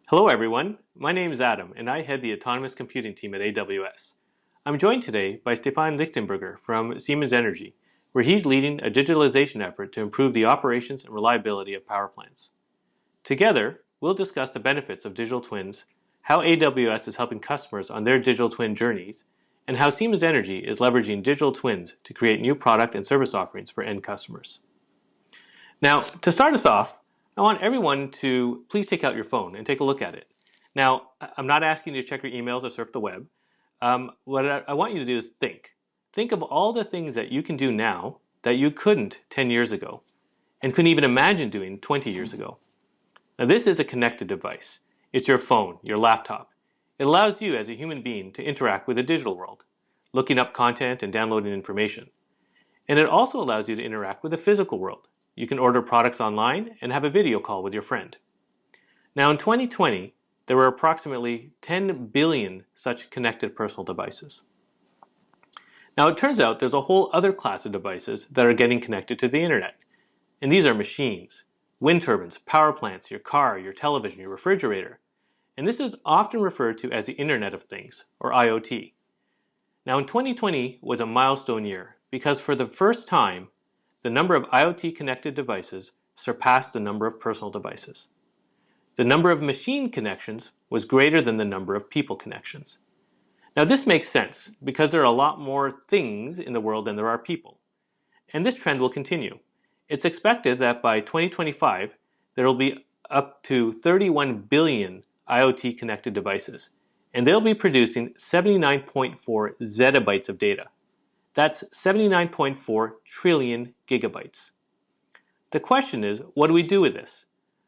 Hello everyone, my name is Adam and I head the autonomous computing team at AWS. I'm joined today by Stefan Lichtenberger from Siemens Energy, where he's leading a digitalization effort to improve the operations and reliability of power plants. Together, we'll discuss the benefits of digital twins, how AWS is helping customers on their digital twin journeys, and how Siemens Energy is leveraging digital twins to create new product and service offerings for end customers. Now, to start us off, I want everyone to please take out your phone and take a look at it. Now, I'm not asking you to check your emails or surf the web. What I want you to do is think. Think of all the things that you can do now that you couldn't 10 years ago and couldn't even imagine doing 20 years ago. Now, this is a connected device. It's your phone, your laptop. It allows you as a human being to interact with the digital world, looking up content and downloading information. And it also allows you to interact with the physical world. You can order products online and have a video call with your friend. Now in 2020, there were approximately 10 billion such connected personal devices. Now it turns out there's a whole other class of devices that are getting connected to the internet. And these are machines, wind turbines, power plants, your car, your television, your refrigerator. And this is often referred to as the Internet of Things, or IoT. Now in 2020 was a milestone year because for the first time, the number of IoT connected devices surpassed the number of personal devices. The number of machine connections was greater than the number of people connections. Now this makes sense because there are a lot more things in the world than there are people. And this trend will continue. It's expected that by 2025, there will be up to 31 billion IoT connected devices, and they'll be producing 79.4 zettabytes of data. That's 79.4 trillion gigabytes. The question is, what do we do with this?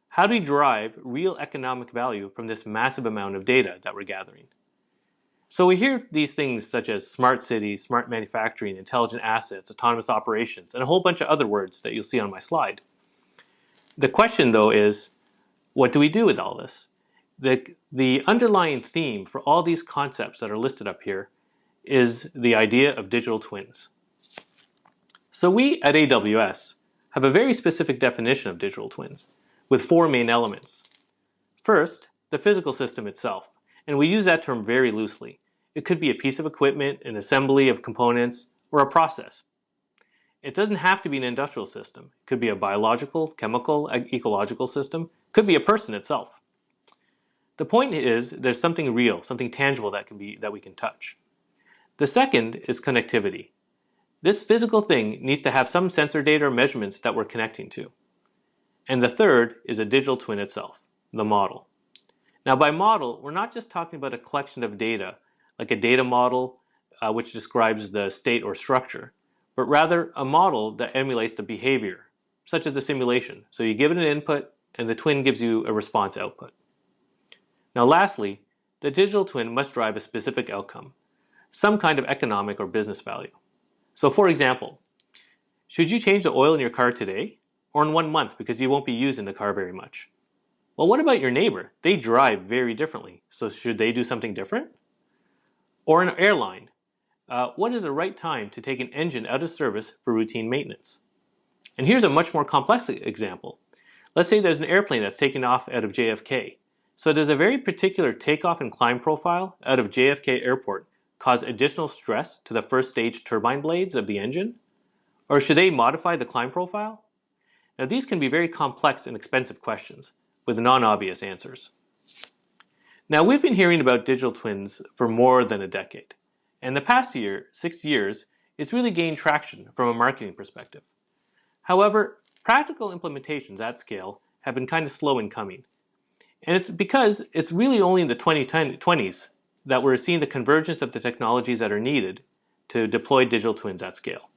How do we drive real economic value from this massive amount of data that we're gathering? So we hear these things such as smart cities, smart manufacturing, intelligent assets, autonomous operations, and a whole bunch of other words that you'll see on my slide. The question though is, what do we do with all this? The underlying theme for all these concepts that are listed up here is the idea of digital twins. So we at AWS have a very specific definition of digital twins with four main elements. First, the physical system itself, and we use that term very loosely. It could be a piece of equipment, an assembly of components, or a process. It doesn't have to be an industrial system. It could be a biological, chemical, ecological system. It could be a person itself. The point is there's something real, something tangible that we can touch. The second is connectivity. This physical thing needs to have some sensor data or measurements that we're connecting to. And the third is a digital twin itself, the model. Now by model, we're not just talking about a collection of data, like a data model which describes the state or structure, but rather a model that emulates the behavior, such as a simulation. So you give it an input and the twin gives you a response output. Now lastly, the digital twin must drive a specific outcome, some kind of economic or business value. So for example, should you change the oil in your car today or in 1 month because you won't be using the car very much? Well, what about your neighbor? They drive very differently, so should they do something different? Or an airline, what is the right time to take an engine out of service for routine maintenance? And here's a much more complex example. Let's say there's an airplane that's taking off out of JFK. So does a very particular takeoff and climb profile out of JFK Airport cause additional stress to the first stage turbine blades of the engine? Or should they modify the climb profile? Now these can be very complex and expensive questions with non-obvious answers. Now we've been hearing about digital twins for more than a decade. And the past 6 years, it's really gained traction from a marketing perspective. However, practical implementations at scale have been kind of slow in coming. And it's because it's really only in the 2020s that we're seeing the convergence of the technologies that are needed to deploy digital twins at scale.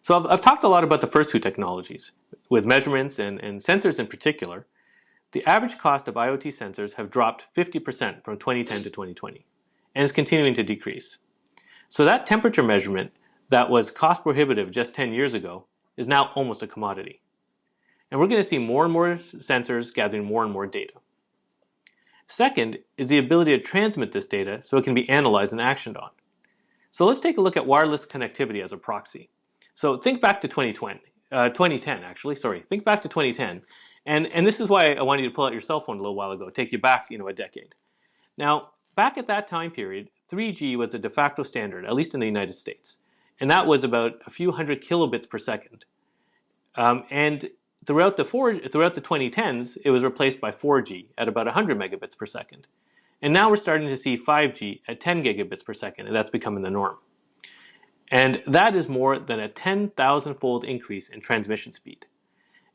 So I've talked a lot about the first two technologies, with measurements and sensors in particular. The average cost of IoT sensors have dropped 50% from 2010 to 2020, and is continuing to decrease. So that temperature measurement that was cost prohibitive just 10 years ago is now almost a commodity. And we're going to see more and more sensors gathering more and more data. Second is the ability to transmit this data so it can be analyzed and actioned on. So let's take a look at wireless connectivity as a proxy. So think back to 2010 actually, think back to 2010 And this is why I wanted you to pull out your cell phone a little while ago, take you back, a decade. Now, back at that time period, 3G was a de facto standard, at least in the United States. And that was about a few hundred kilobits per second. And throughout the 2010s, it was replaced by 4G at about 100 megabits per second. And now we're starting to see 5G at 10 gigabits per second, and that's becoming the norm. And that is more than a 10,000-fold increase in transmission speed.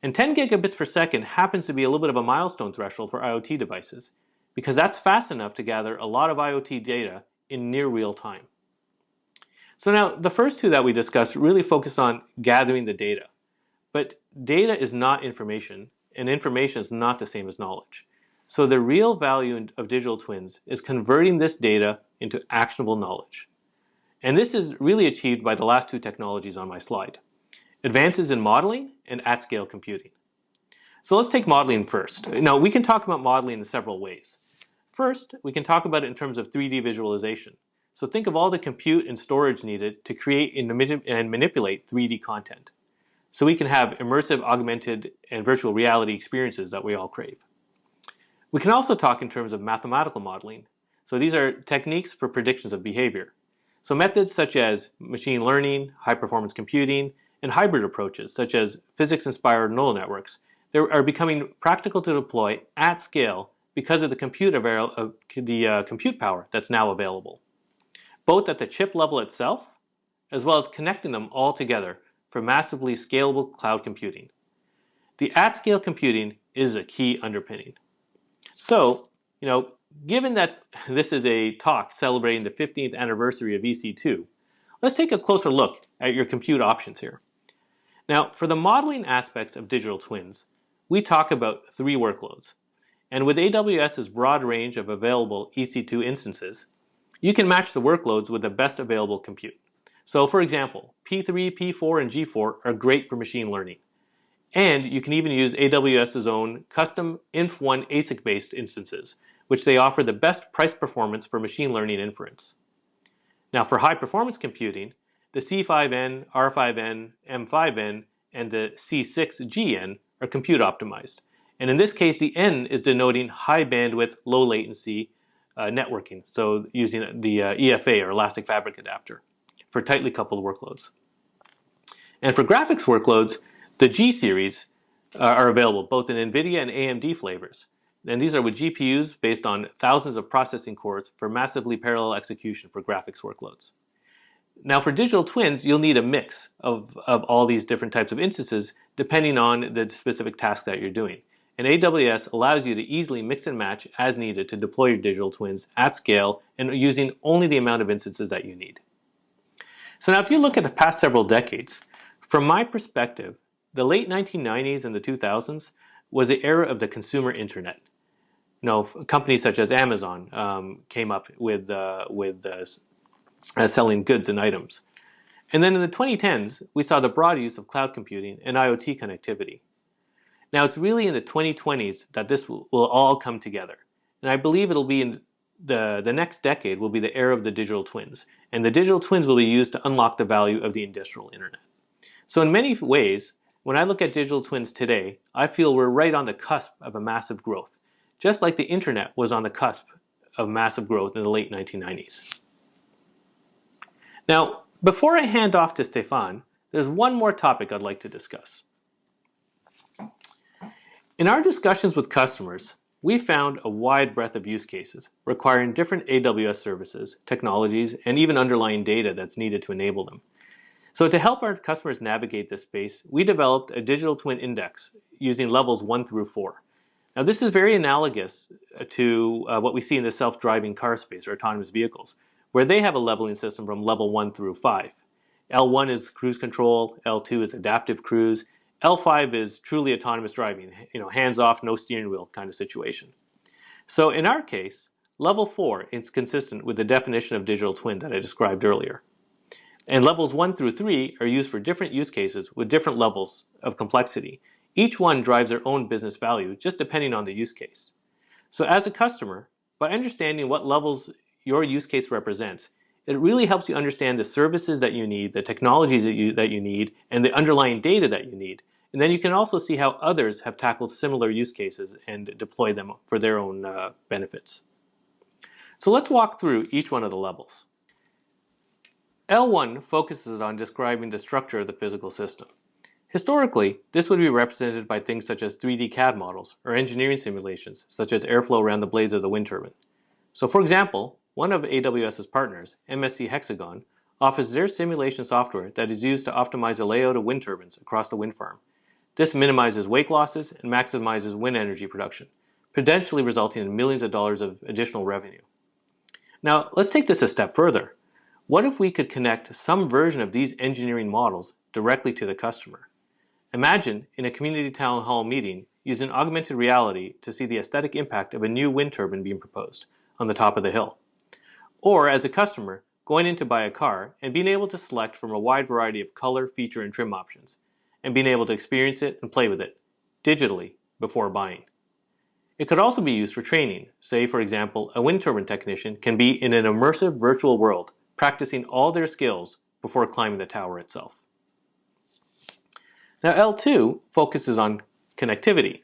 And 10 gigabits per second happens to be a little bit of a milestone threshold for IoT devices, because that's fast enough to gather a lot of IoT data in near real time. So now, the first two that we discussed really focus on gathering the data. But data is not information, and information is not the same as knowledge. So the real value of digital twins is converting this data into actionable knowledge. And this is really achieved by the last two technologies on my slide: advances in modeling and at-scale computing. So let's take modeling first. Now, we can talk about modeling in several ways. First, we can talk about it in terms of 3D visualization. So think of all the compute and storage needed to create and manipulate 3D content. So we can have immersive, augmented, and virtual reality experiences that we all crave. We can also talk in terms of mathematical modeling. So these are techniques for predictions of behavior. So methods such as machine learning, high-performance computing, and hybrid approaches such as physics-inspired neural networks, they are becoming practical to deploy at scale because of the compute power that's now available, both at the chip level itself, as well as connecting them all together for massively scalable cloud computing. The at-scale computing is a key underpinning. So, given that this is a talk celebrating the 15th anniversary of EC2, let's take a closer look at your compute options here. Now, for the modeling aspects of digital twins, we talk about 3 workloads. And with AWS's broad range of available EC2 instances, you can match the workloads with the best available compute. So for example, P3, P4, and G4 are great for machine learning. And you can even use AWS's own custom Inf1 ASIC-based instances, which they offer the best price performance for machine learning inference. Now for high-performance computing, the C5N, R5N, M5N, and the C6GN are compute optimized. And in this case, the N is denoting high bandwidth, low latency networking, so using the EFA or Elastic Fabric Adapter for tightly coupled workloads. And for graphics workloads, the G series are available both in NVIDIA and AMD flavors. And these are with GPUs based on thousands of processing cores for massively parallel execution for graphics workloads. Now for digital twins, you'll need a mix of all these different types of instances depending on the specific task that you're doing. And AWS allows you to easily mix and match as needed to deploy your digital twins at scale and using only the amount of instances that you need. So now if you look at the past several decades, from my perspective, the late 1990s and the 2000s was the era of the consumer internet. Companies such as Amazon came up with selling goods and items. And then in the 2010s, we saw the broad use of cloud computing and IoT connectivity. Now it's really in the 2020s that this will all come together. And I believe it'll be in the next decade will be the era of the digital twins. And the digital twins will be used to unlock the value of the industrial internet. So in many ways, when I look at digital twins today, I feel we're right on the cusp of a massive growth, just like the internet was on the cusp of massive growth in the late 1990s. Now, before I hand off to Stefan, there's one more topic I'd like to discuss. In our discussions with customers, we found a wide breadth of use cases requiring different AWS services, technologies, and even underlying data that's needed to enable them. So to help our customers navigate this space, we developed a digital twin index using levels 1 through 4. Now this is very analogous to what we see in the self-driving car space or autonomous vehicles, where they have a leveling system from level 1 through 5. L1 is cruise control, L2 is adaptive cruise, L5 is truly autonomous driving, hands off, no steering wheel kind of situation. So in our case, level 4 is consistent with the definition of digital twin that I described earlier. And levels 1 through 3 are used for different use cases with different levels of complexity. Each one drives their own business value, just depending on the use case. So as a customer, by understanding what levels your use case represents, it really helps you understand the services that you need, the technologies that you need, and the underlying data that you need. And then you can also see how others have tackled similar use cases and deployed them for their own benefits. So let's walk through each one of the levels. L1 focuses on describing the structure of the physical system. Historically, this would be represented by things such as 3D CAD models or engineering simulations, such as airflow around the blades of the wind turbine. So for example, one of AWS's partners, MSC Hexagon, offers their simulation software that is used to optimize the layout of wind turbines across the wind farm. This minimizes wake losses and maximizes wind energy production, potentially resulting in millions of dollars of additional revenue. Now, let's take this a step further. What if we could connect some version of these engineering models directly to the customer? Imagine in a community town hall meeting using augmented reality to see the aesthetic impact of a new wind turbine being proposed on the top of the hill. Or as a customer, going in to buy a car and being able to select from a wide variety of color, feature, and trim options, and being able to experience it and play with it digitally before buying. It could also be used for training. Say, for example, a wind turbine technician can be in an immersive virtual world, practicing all their skills before climbing the tower itself. Now, L2 focuses on connectivity.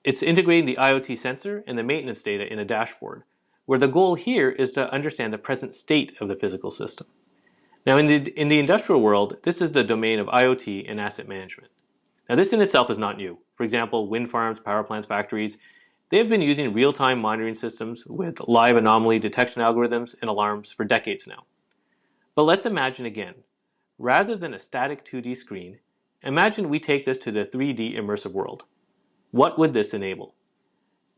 It's integrating the IoT sensor and the maintenance data in a dashboard, where the goal here is to understand the present state of the physical system. Now, in the industrial world, this is the domain of IoT and asset management. Now, this in itself is not new. For example, wind farms, power plants, factories, they have been using real-time monitoring systems with live anomaly detection algorithms and alarms for decades now. But let's imagine again, rather than a static 2D screen, imagine we take this to the 3D immersive world. What would this enable?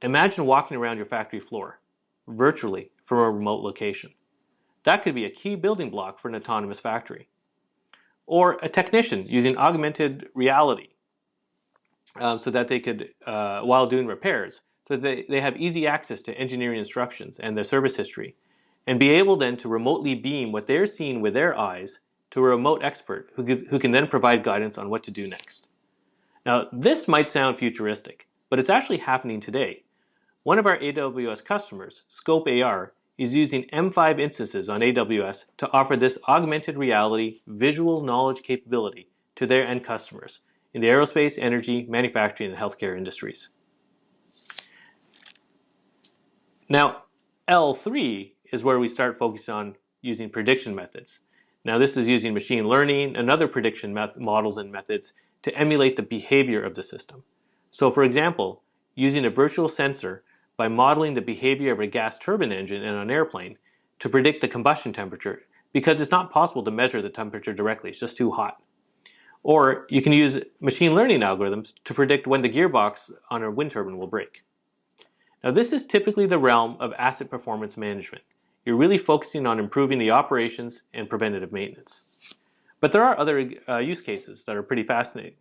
Imagine walking around your factory floor, virtually from a remote location. That could be a key building block for an autonomous factory. Or a technician using augmented reality so that they could, while doing repairs, so that they have easy access to engineering instructions and their service history, and be able then to remotely beam what they're seeing with their eyes to a remote expert who can then provide guidance on what to do next. Now, this might sound futuristic, but it's actually happening today. One of our AWS customers, Scope AR, is using M5 instances on AWS to offer this augmented reality visual knowledge capability to their end customers in the aerospace, energy, manufacturing, and healthcare industries. Now, L3 is where we start focusing on using prediction methods. Now, this is using machine learning and other prediction models and methods to emulate the behavior of the system. So, for example, using a virtual sensor by modeling the behavior of a gas turbine engine in an airplane to predict the combustion temperature, because it's not possible to measure the temperature directly, it's just too hot. Or you can use machine learning algorithms to predict when the gearbox on a wind turbine will break. Now, this is typically the realm of asset performance management. You're really focusing on improving the operations and preventative maintenance. But there are other use cases that are pretty fascinating.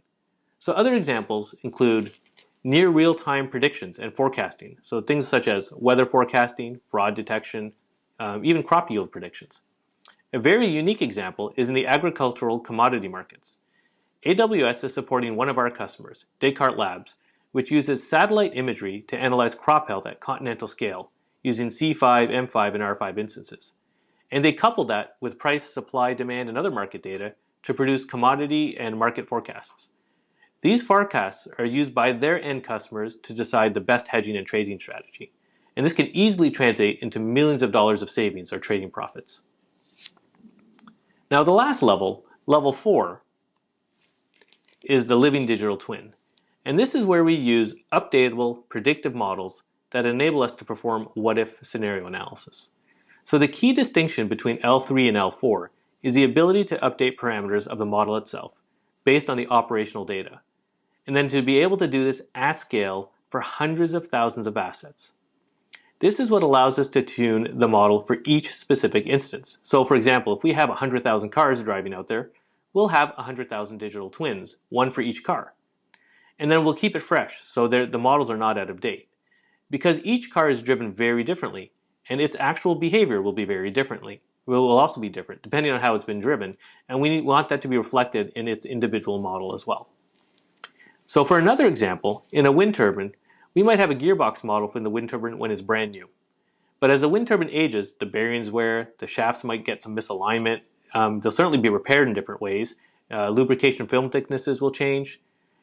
So other examples include near real-time predictions and forecasting. So things such as weather forecasting, fraud detection, even crop yield predictions. A very unique example is in the agricultural commodity markets. AWS is supporting one of our customers, Descartes Labs, which uses satellite imagery to analyze crop health at continental scale using C5, M5, and R5 instances. And they couple that with price, supply, demand, and other market data to produce commodity and market forecasts. These forecasts are used by their end customers to decide the best hedging and trading strategy. And this can easily translate into millions of dollars of savings or trading profits. Now, the last level, level 4, is the living digital twin. And this is where we use updatable predictive models that enable us to perform what-if scenario analysis. So the key distinction between L3 and L4 is the ability to update parameters of the model itself based on the operational data, and then to be able to do this at scale for hundreds of thousands of assets. This is what allows us to tune the model for each specific instance. So for example, if we have 100,000 cars driving out there, we'll have 100,000 digital twins, one for each car. And then we'll keep it fresh so the models are not out of date. Because each car is driven very differently, and its actual behavior will be very differently. Will also be different depending on how it's been driven, and we want that to be reflected in its individual model as well. So for another example, in a wind turbine, we might have a gearbox model for the wind turbine when it's brand new. But as the wind turbine ages, the bearings wear, the shafts might get some misalignment, they'll certainly be repaired in different ways, lubrication film thicknesses will change.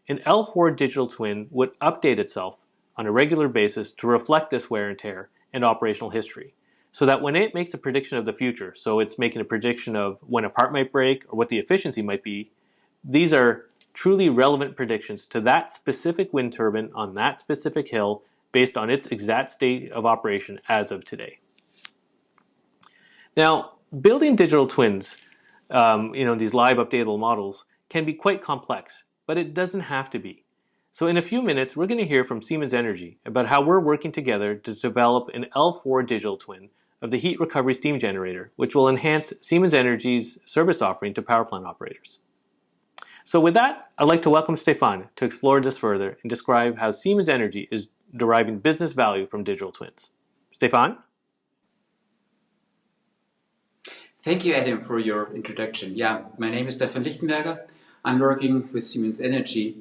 An L4 digital twin would update itself on a regular basis to reflect this wear and tear and operational history, so that when it makes a prediction of the future, so it's making a prediction of when a part might break or what the efficiency might be, these are truly relevant predictions to that specific wind turbine on that specific hill based on its exact state of operation as of today. Now, building digital twins, these live updatable models, can be quite complex, but it doesn't have to be. So in a few minutes, we're going to hear from Siemens Energy about how we're working together to develop an L4 digital twin of the heat recovery steam generator, which will enhance Siemens Energy's service offering to power plant operators. So with that, I'd like to welcome Stefan to explore this further and describe how Siemens Energy is deriving business value from digital twins. Stefan? Thank you, Adam, for your introduction. Yeah, my name is Stefan Lichtenberger. I'm working with Siemens Energy,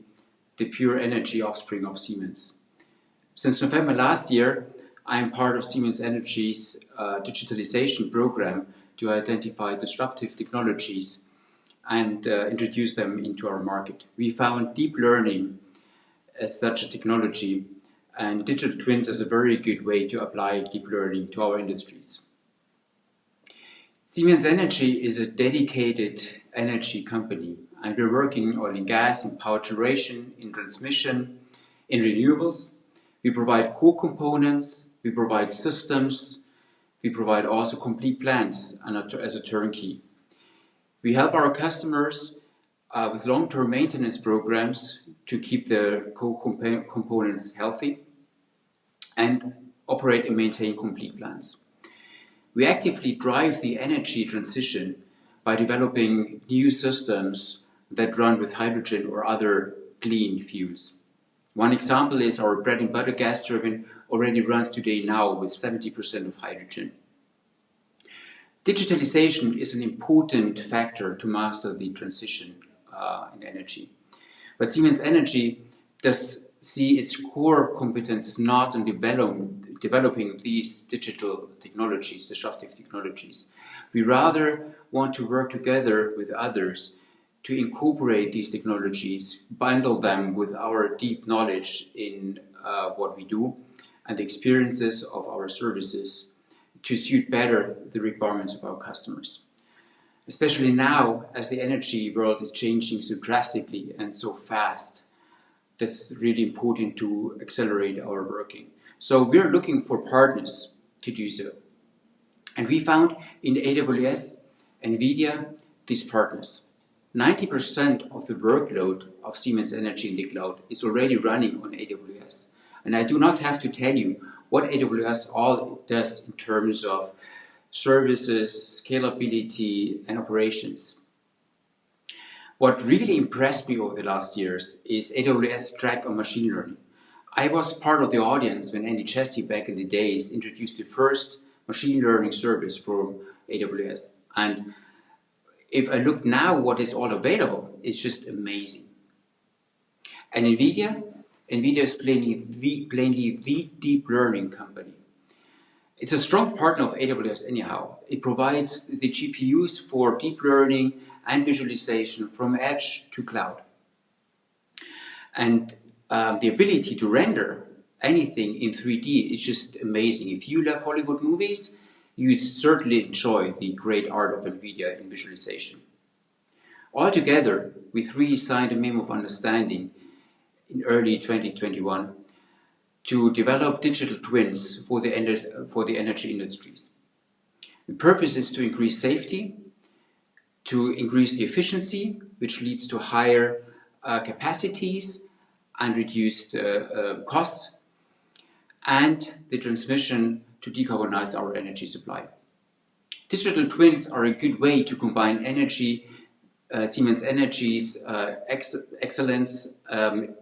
the pure energy offspring of Siemens. Since November last year, I am part of Siemens Energy's digitalization program to identify disruptive technologies and introduce them into our market. We found deep learning as such a technology, and digital twins is a very good way to apply deep learning to our industries. Siemens Energy is a dedicated energy company, and we're working in oil and gas, in power generation, in transmission, in renewables. We provide core components, we provide systems, we provide also complete plants as a turnkey. We help our customers with long-term maintenance programs to keep their core components healthy and operate and maintain complete plants. We actively drive the energy transition by developing new systems that run with hydrogen or other clean fuels. One example is our bread and butter gas turbine already runs today now with 70% of hydrogen. Digitalization is an important factor to master the transition in energy. But Siemens Energy does see its core competences not in developing these digital technologies, disruptive technologies. We rather want to work together with others to incorporate these technologies, bundle them with our deep knowledge in what we do and the experiences of our services to suit better the requirements of our customers. Especially now, as the energy world is changing so drastically and so fast, this is really important to accelerate our working. So we're looking for partners to do so. And we found in AWS, NVIDIA, these partners. 90% of the workload of Siemens Energy in the cloud is already running on AWS. And I do not have to tell you what AWS all does in terms of services, scalability, and operations. What really impressed me over the last years is AWS track on machine learning. I was part of the audience when Andy Jassy back in the days introduced the first machine learning service from AWS. And if I look now what is all available, it's just amazing. And NVIDIA is plainly the deep learning company. It's a strong partner of AWS anyhow. It provides the GPUs for deep learning and visualization from edge to cloud. And the ability to render anything in 3D is just amazing. If you love Hollywood movies, you certainly enjoy the great art of NVIDIA in visualization. Altogether, we three signed a memo of understanding in early 2021 to develop digital twins for the energy industries. The purpose is to increase safety, to increase the efficiency, which leads to higher capacities and reduced costs, and the transmission to decarbonize our energy supply. Digital twins are a good way to combine Siemens Energy's excellence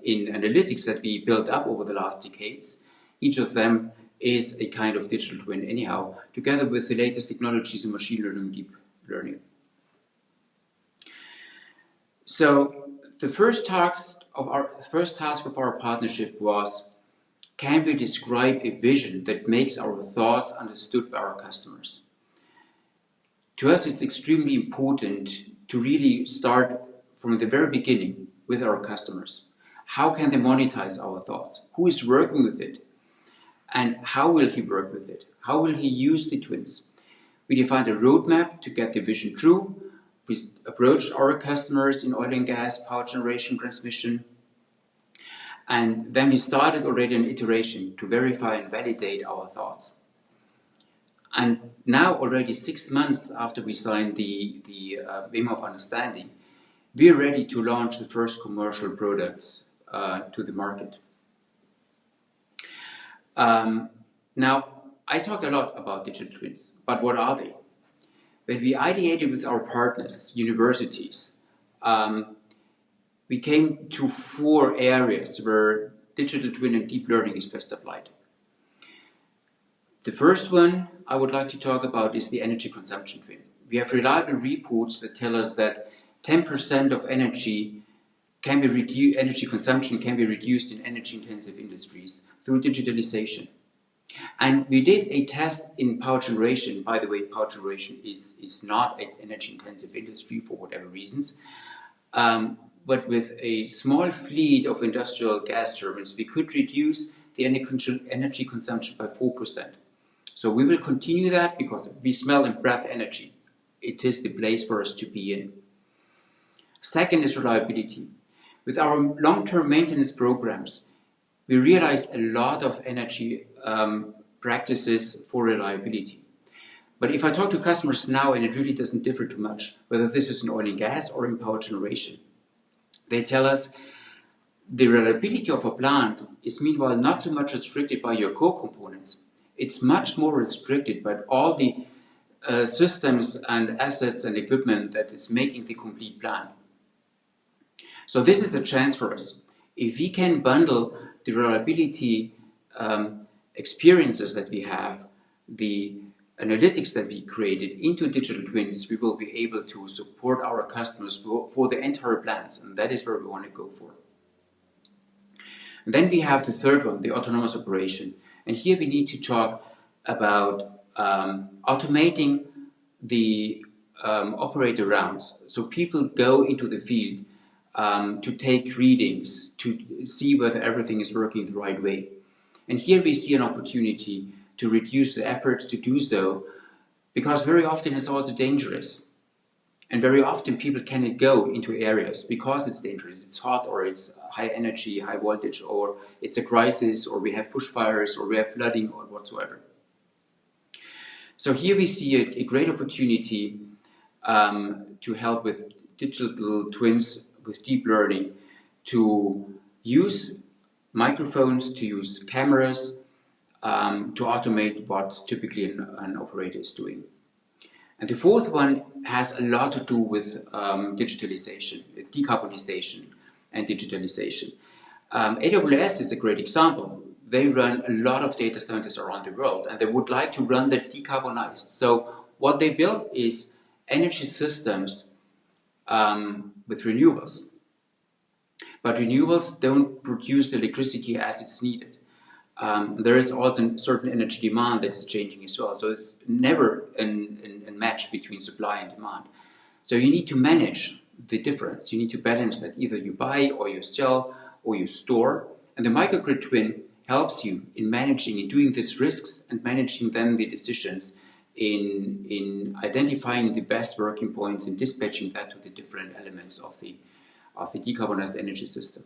in analytics that we built up over the last decades. Each of them is a kind of digital twin anyhow, together with the latest technologies in machine learning and deep learning. So the first task of our partnership was, can we describe a vision that makes our thoughts understood by our customers? To us, it's extremely important to really start from the very beginning with our customers. How can they monetize our thoughts? Who is working with it? And how will he work with it? How will he use the twins? We defined a roadmap to get the vision true. We approached our customers in oil and gas, power generation, transmission. And then we started already an iteration to verify and validate our thoughts. And now, already 6 months after we signed the Wim of Understanding, we're ready to launch the first commercial products to the market. Now, I talked a lot about digital twins, but what are they? When we ideated with our partners, universities, we came to 4 areas where digital twin and deep learning is best applied. The first one I would like to talk about is the energy consumption twin. We have reliable reports that tell us that 10% of energy consumption can be reduced in energy-intensive industries through digitalization. And we did a test in power generation. By the way, power generation is not an energy-intensive industry for whatever reasons. But with a small fleet of industrial gas turbines, we could reduce the energy consumption by 4%. So we will continue that because we smell and breathe energy. It is the place for us to be in. Second is reliability. With our long-term maintenance programs, we realized a lot of energy practices for reliability. But if I talk to customers now, and it really doesn't differ too much, whether this is in oil and gas or in power generation, they tell us the reliability of a plant is meanwhile not so much restricted by your core components. It's much more restricted by all the systems and assets and equipment that is making the complete plant. So this is a chance for us. If we can bundle the reliability experiences that we have, the analytics that we created into digital twins, we will be able to support our customers for the entire plants, and that is where we want to go for. And then we have the third one, the autonomous operation. And here we need to talk about automating the operator rounds. So people go into the field to take readings, to see whether everything is working the right way. And here we see an opportunity to reduce the efforts to do so, because very often it's also dangerous. And very often people cannot go into areas because it's dangerous, it's hot, or it's high energy, high voltage, or it's a crisis, or we have bushfires, or we have flooding, or whatsoever. So here we see a great opportunity to help with digital twins, with deep learning, to use microphones, to use cameras, to automate what typically an operator is doing. And the fourth one has a lot to do with digitalization, decarbonization and digitalization. AWS is a great example. They run a lot of data centers around the world, and they would like to run that decarbonized. So what they built is energy systems with renewables. But renewables don't produce electricity as it's needed. There is also certain energy demand that is changing as well. So it's never a match between supply and demand. So you need to manage the difference. You need to balance that. Either you buy or you sell or you store. And the microgrid twin helps you in managing and doing these risks and managing then the decisions in identifying the best working points and dispatching that to the different elements of the decarbonized energy system.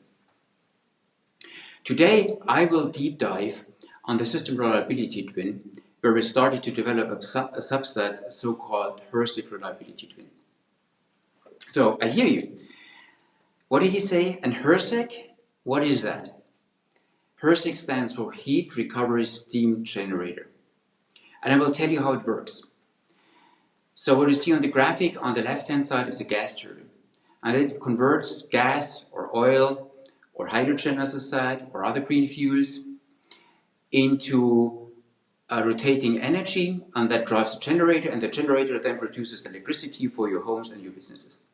Today, I will deep dive on the system reliability twin, where we started to develop a subset, a so-called HRSG reliability twin. So, I hear you. What did he say? And HRSG? What is that? HRSG stands for Heat Recovery Steam Generator. And I will tell you how it works. So what you see on the graphic on the left-hand side is the gas turbine. And it converts gas or oil or hydrogen, as I said, or other green fuels into rotating energy, and that drives a generator, and the generator then produces electricity for your homes and your businesses.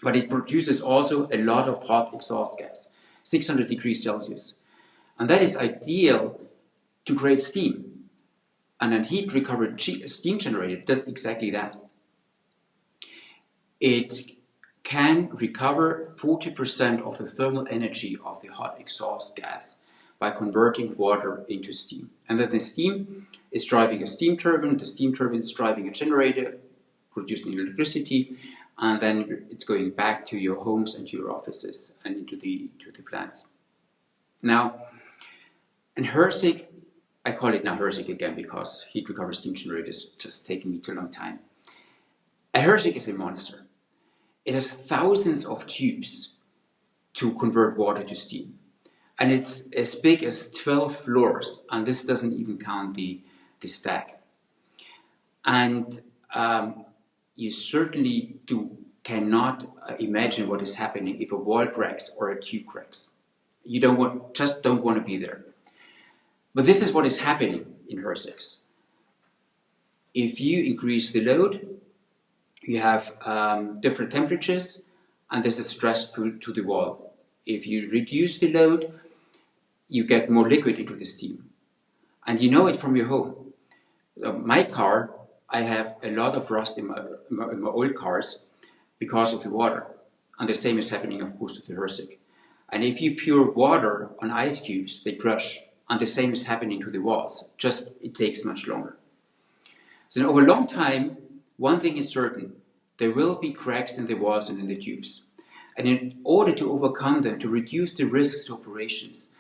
But it produces also a lot of hot exhaust gas, 600 degrees Celsius. And that is ideal to create steam. And a heat recovered steam generator does exactly that. It can recover 40% of the thermal energy of the hot exhaust gas by converting water into steam. And then the steam is driving a steam turbine, the steam turbine is driving a generator, producing electricity, and then it's going back to your homes and to your offices and into the plants. Now, in HRSG, I call it now HRSG again because heat recovery steam generator is just taking me too long time. A HRSG is a monster. It has thousands of tubes to convert water to steam. And it's as big as 12 floors, and this doesn't even count the stack. And you certainly cannot imagine what is happening if a wall cracks or a tube cracks. You just don't want to be there. But this is what is happening in HRSGs. If you increase the load, you have different temperatures, and there's a stress to the wall. If you reduce the load, you get more liquid into the steam. And you know it from your home. My car, I have a lot of rust in my old cars because of the water. And the same is happening, of course, with the HRSG. And if you pour water on ice cubes, they crush. And the same is happening to the walls. Just it takes much longer. So over a long time, one thing is certain. There will be cracks in the walls and in the tubes. And in order to overcome them, to reduce the risks to operations,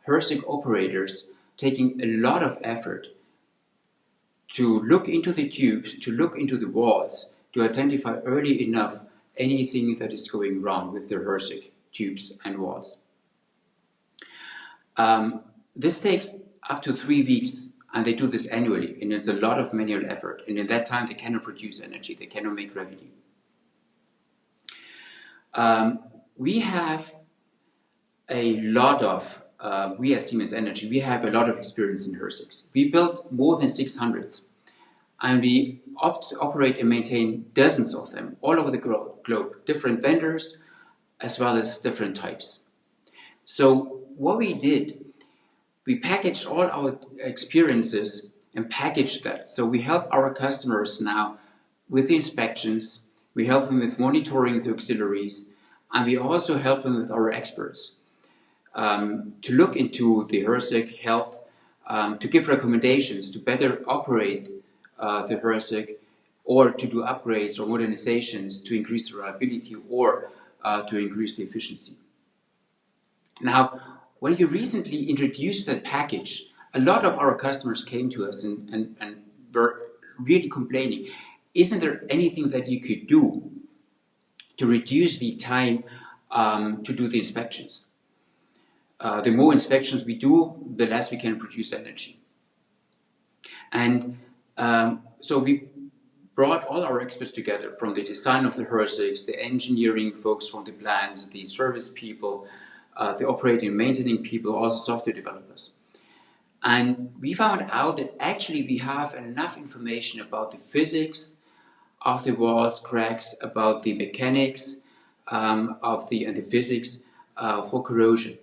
HRSG operators taking a lot of effort to look into the tubes, to look into the walls, to identify early enough anything that is going wrong with their HRSG tubes and walls. This takes up to 3 weeks, and they do this annually, and it's a lot of manual effort. And in that time, they cannot produce energy, they cannot make revenue. We have a lot of we at Siemens Energy, we have a lot of experience in HRSGs. We built more than 600, and we operate and maintain dozens of them all over the globe, different vendors as well as different types. So what we did, we packaged all our experiences and packaged that. So we help our customers now with the inspections, we help them with monitoring the auxiliaries, and we also help them with our experts. To look into the HRSG health, to give recommendations to better operate the HRSG, or to do upgrades or modernizations to increase the reliability or to increase the efficiency. Now, when you recently introduced that package, a lot of our customers came to us and were really complaining, isn't there anything that you could do to reduce the time to do the inspections? The more inspections we do, the less we can produce energy. And so we brought all our experts together, from the design of the HRSGs, the engineering folks from the plants, the service people, the operating and maintaining people, also software developers. And we found out that actually we have enough information about the physics of the walls cracks, about the mechanics and the physics for corrosion.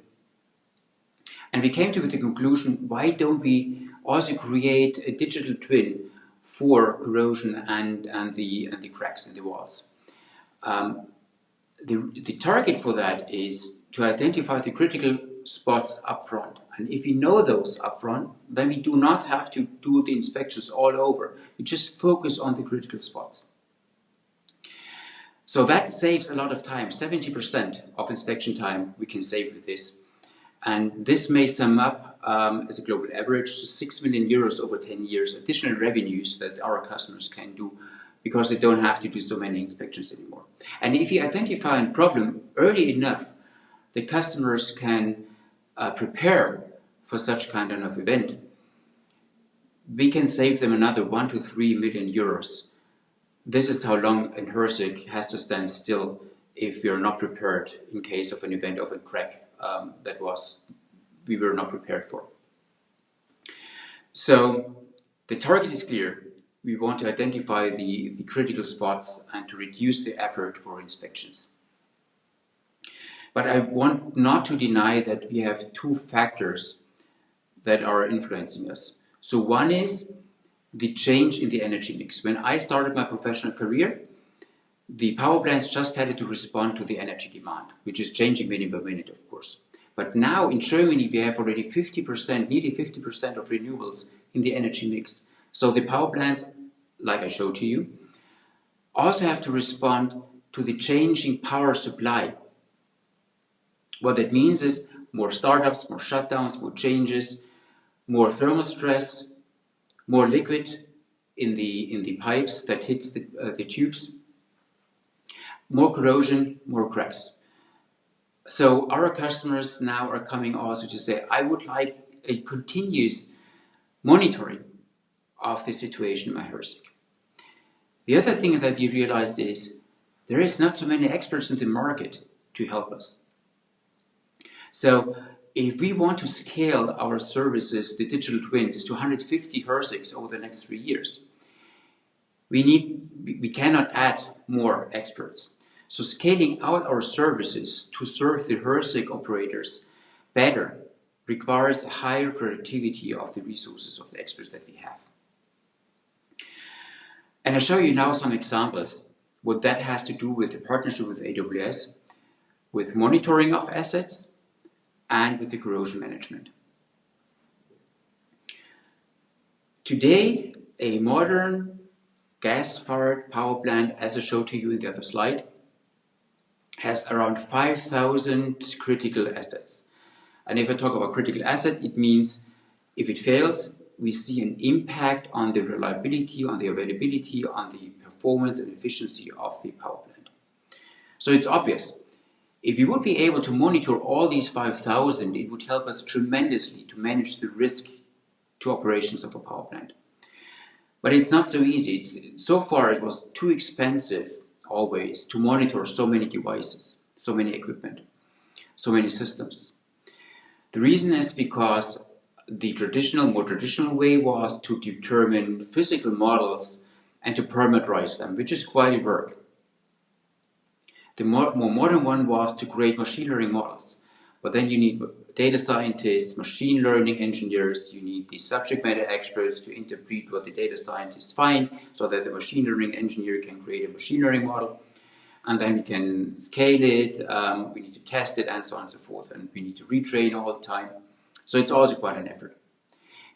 And we came to the conclusion, why don't we also create a digital twin for corrosion and the cracks in the walls? The target for that is to identify the critical spots up front. And if we know those up front, then we do not have to do the inspections all over. We just focus on the critical spots. So that saves a lot of time. 70% of inspection time we can save with this. And this may sum up as a global average to 6 million euros over 10 years additional revenues that our customers can do because they don't have to do so many inspections anymore. And if you identify a problem early enough, the customers can prepare for such kind of event. We can save them another 1 to 3 million euros. This is how long a HRSG has to stand still if we are not prepared in case of an event of a crack we were not prepared for. So the target is clear. We want to identify the critical spots and to reduce the effort for inspections. But I want not to deny that we have two factors that are influencing us. So one is the change in the energy mix. When I started my professional career, the power plants just had to respond to the energy demand, which is changing minute by minute, of course. But now in Germany, we have already 50%, nearly 50% of renewables in the energy mix. So the power plants, like I showed to you, also have to respond to the changing power supply. What that means is more startups, more shutdowns, more changes, more thermal stress, more liquid in the pipes that hits the tubes, more corrosion, more cracks. So our customers now are coming also to say, I would like a continuous monitoring of the situation in my HRSG. The other thing that we realized is there is not so many experts in the market to help us. So if we want to scale our services, the digital twins, to 150 HRSGs over the next 3 years, we cannot add more experts. So scaling out our services to serve the HRSG operators better requires a higher productivity of the resources of the experts that we have. And I'll show you now some examples what that has to do with the partnership with AWS, with monitoring of assets, and with the corrosion management. Today, a modern gas-fired power plant, as I showed to you in the other slide, has around 5,000 critical assets. And if I talk about critical asset, it means if it fails, we see an impact on the reliability, on the availability, on the performance and efficiency of the power plant. So it's obvious. If we would be able to monitor all these 5,000, it would help us tremendously to manage the risk to operations of a power plant. But it's not so easy. So far, it was too expensive always to monitor so many devices, so many equipment, so many systems. The reason is because the more traditional way was to determine physical models and to parameterize them, which is quite a work. The more modern one was to create machine learning models. But then you need data scientists, machine learning engineers, you need the subject matter experts to interpret what the data scientists find so that the machine learning engineer can create a machine learning model. And then we can scale it, we need to test it, and so on and so forth. And we need to retrain all the time. So it's also quite an effort.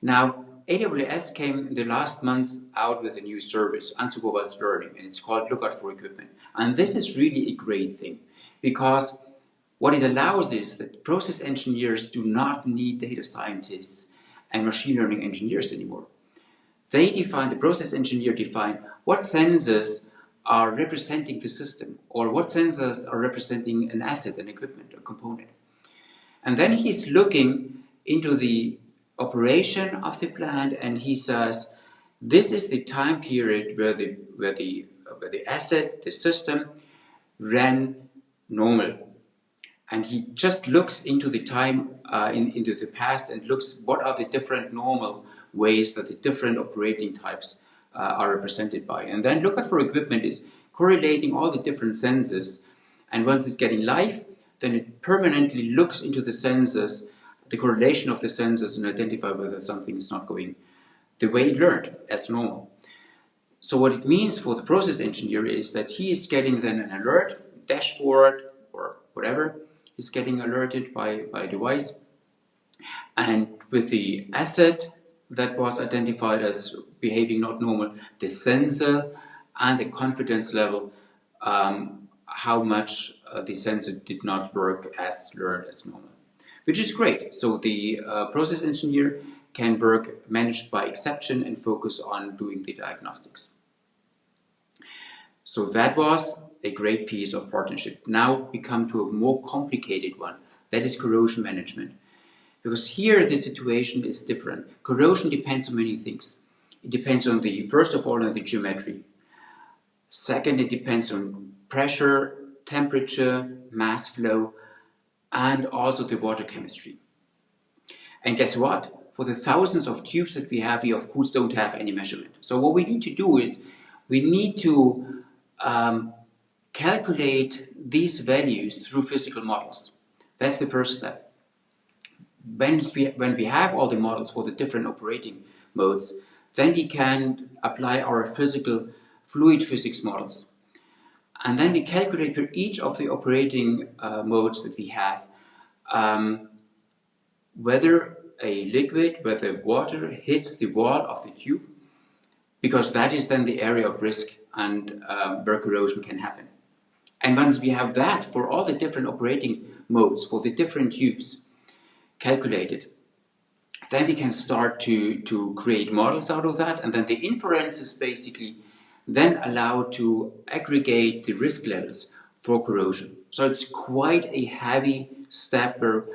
Now, AWS came in the last months out with a new service, unsupervised learning, and it's called Lookout for Equipment. And this is really a great thing because what it allows is that process engineers do not need data scientists and machine learning engineers anymore. The process engineer define what sensors are representing the system or what sensors are representing an asset, an equipment, a component. And then he's looking into the operation of the plant and he says, this is the time period where the asset, the system, ran normal. And he just looks into the time, into the past and looks what are the different normal ways that the different operating types are represented by. And then Lookout for Equipment is correlating all the different sensors. And once it's getting live, then it permanently looks into the sensors, the correlation of the sensors, and identify whether something is not going the way it learned as normal. So what it means for the process engineer is that he is getting then an alert, dashboard, or whatever, is getting alerted by a device. And with the asset that was identified as behaving not normal, the sensor and the confidence level, how much the sensor did not work as learned as normal, which is great. So the process engineer can work managed by exception and focus on doing the diagnostics. So that was a great piece of partnership. Now we come to a more complicated one, that is corrosion management. Because here the situation is different. Corrosion depends on many things. It depends on first of all, on the geometry. Second, it depends on pressure, temperature, mass flow, and also the water chemistry. And guess what? For the thousands of tubes that we have, we of course don't have any measurement. So what we need to do is we need to calculate these values through physical models. That's the first step. When we have all the models for the different operating modes, then we can apply our fluid physics models. And then we calculate for each of the operating modes that we have whether a liquid, whether water hits the wall of the tube, because that is then the area of risk and where corrosion can happen. And once we have that for all the different operating modes, for the different tubes calculated, then we can start to create models out of that, and then the inferences basically then allow to aggregate the risk levels for corrosion. So it's quite a heavy step, or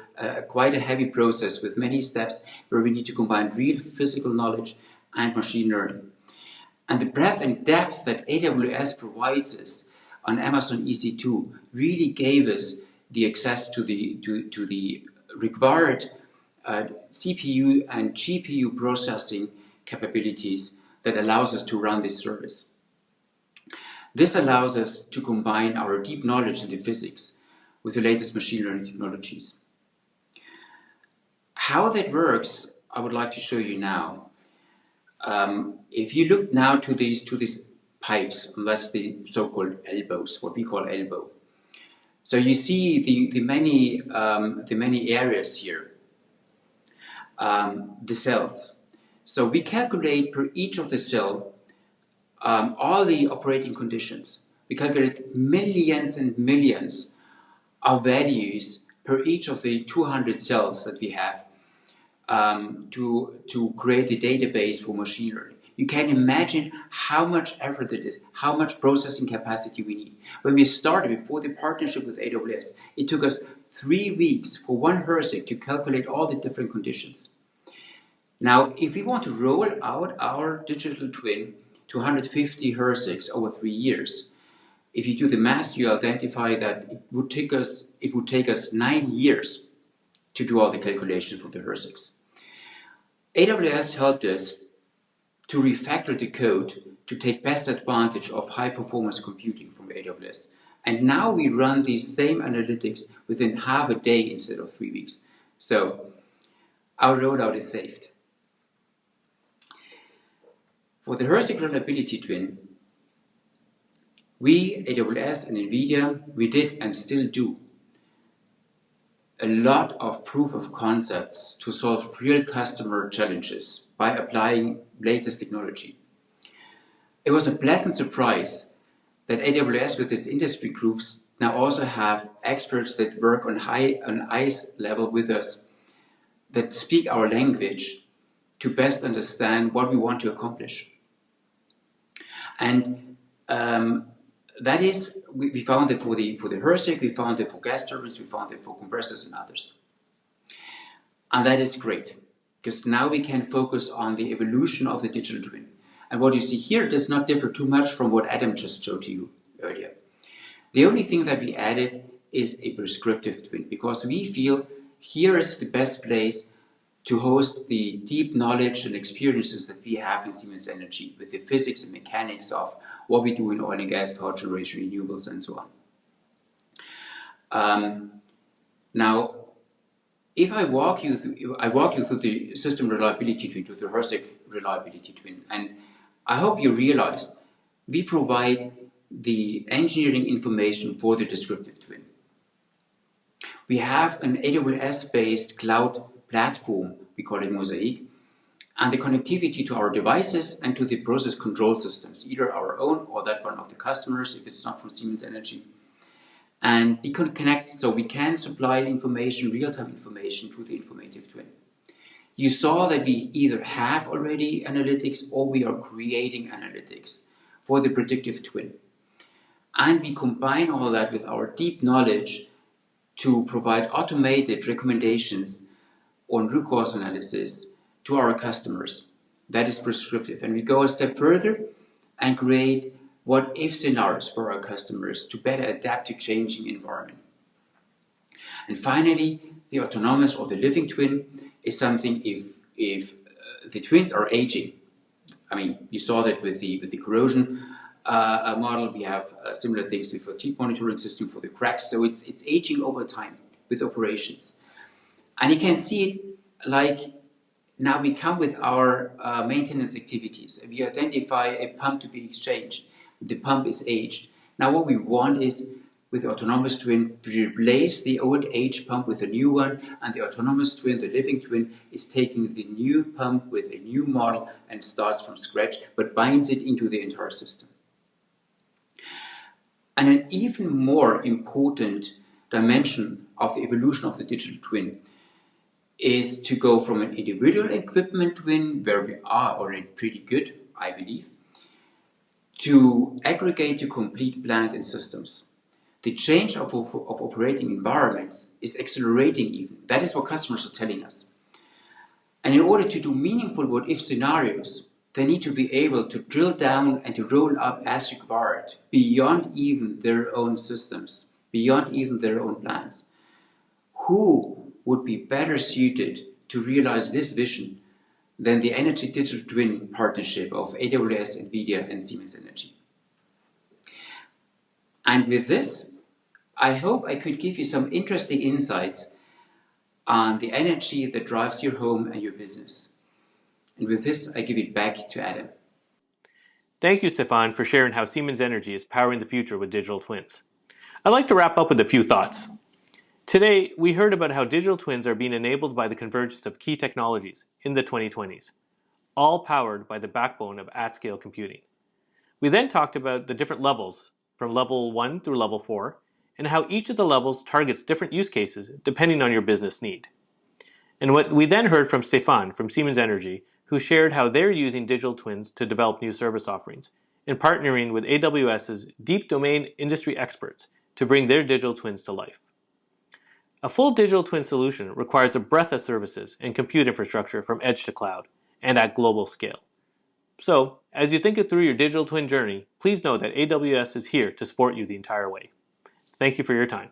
quite a heavy process with many steps where we need to combine real physical knowledge and machine learning. And the breadth and depth that AWS provides us on Amazon EC2 really gave us the access to the required CPU and GPU processing capabilities that allows us to run this service. This allows us to combine our deep knowledge in the physics with the latest machine learning technologies. How that works, I would like to show you now. If you look now to these pipes, and that's the so-called elbows, what we call elbow. So you see the many areas here, the cells. So we calculate per each of the cell all the operating conditions. We calculate millions and millions of values per each of the 200 cells that we have to create the database for machine learning. You can imagine how much effort it is, how much processing capacity we need. When we started, before the partnership with AWS, it took us 3 weeks for one HRSG to calculate all the different conditions. Now, if we want to roll out our digital twin to 150 HRSGs over 3 years, if you do the math, you identify that it would take us 9 years to do all the calculations for the HRSGs. AWS helped us to refactor the code to take best advantage of high performance computing from AWS. And now we run these same analytics within half a day instead of 3 weeks. So our rollout is saved. For the HRSG reliability twin, we, AWS and NVIDIA, we did and still do a lot of proof of concepts to solve real customer challenges by applying latest technology. It was a pleasant surprise that AWS with its industry groups now also have experts that work on ICE level with us, that speak our language to best understand what we want to accomplish. And that is, we found it for the HRSG, we found it for gas turbines, we found it for compressors and others. And that is great, because now we can focus on the evolution of the digital twin. And what you see here does not differ too much from what Adam just showed to you earlier. The only thing that we added is a prescriptive twin, because we feel here is the best place to host the deep knowledge and experiences that we have in Siemens Energy with the physics and mechanics of what we do in oil and gas, power generation, renewables, and so on. Now, if I walk you through the system reliability twin, to the HRSG reliability twin, and I hope you realize we provide the engineering information for the descriptive twin. We have an AWS-based cloud platform, we call it Mosaic, and the connectivity to our devices and to the process control systems, either our own or that one of the customers, if it's not from Siemens Energy. And we can connect, so we can supply information, real-time information to the informative twin. You saw that we either have already analytics or we are creating analytics for the predictive twin. And we combine all that with our deep knowledge to provide automated recommendations on root cause analysis to our customers. That is prescriptive. And we go a step further and create what-if scenarios for our customers to better adapt to changing environment. And finally, the autonomous or the living twin is something if the twins are aging. I mean, you saw that with the corrosion model. We have similar things with a fatigue monitoring system for the cracks. So it's aging over time with operations. And you can see it like now we come with our maintenance activities. We identify a pump to be exchanged. The pump is aged. Now what we want is, with the autonomous twin, to replace the old age pump with a new one, and the autonomous twin, the living twin, is taking the new pump with a new model and starts from scratch, but binds it into the entire system. And an even more important dimension of the evolution of the digital twin is to go from an individual equipment twin, where we are already pretty good, I believe, to aggregate to complete plant and systems. The change of operating environments is accelerating even. That is what customers are telling us. And in order to do meaningful what-if scenarios, they need to be able to drill down and to roll up as required, beyond even their own systems, beyond even their own plans. Who would be better suited to realize this vision than the Energy Digital Twin partnership of AWS, NVIDIA, and Siemens Energy? And with this, I hope I could give you some interesting insights on the energy that drives your home and your business. And with this, I give it back to Adam. Thank you, Stefan, for sharing how Siemens Energy is powering the future with digital twins. I'd like to wrap up with a few thoughts. Today, we heard about how digital twins are being enabled by the convergence of key technologies in the 2020s, all powered by the backbone of at-scale computing. We then talked about the different levels, from level 1 through level 4, and how each of the levels targets different use cases depending on your business need. And what we then heard from Stefan from Siemens Energy, who shared how they're using digital twins to develop new service offerings and partnering with AWS's deep domain industry experts to bring their digital twins to life. A full digital twin solution requires a breadth of services and compute infrastructure from edge to cloud and at global scale. So, as you think it through your digital twin journey, please know that AWS is here to support you the entire way. Thank you for your time.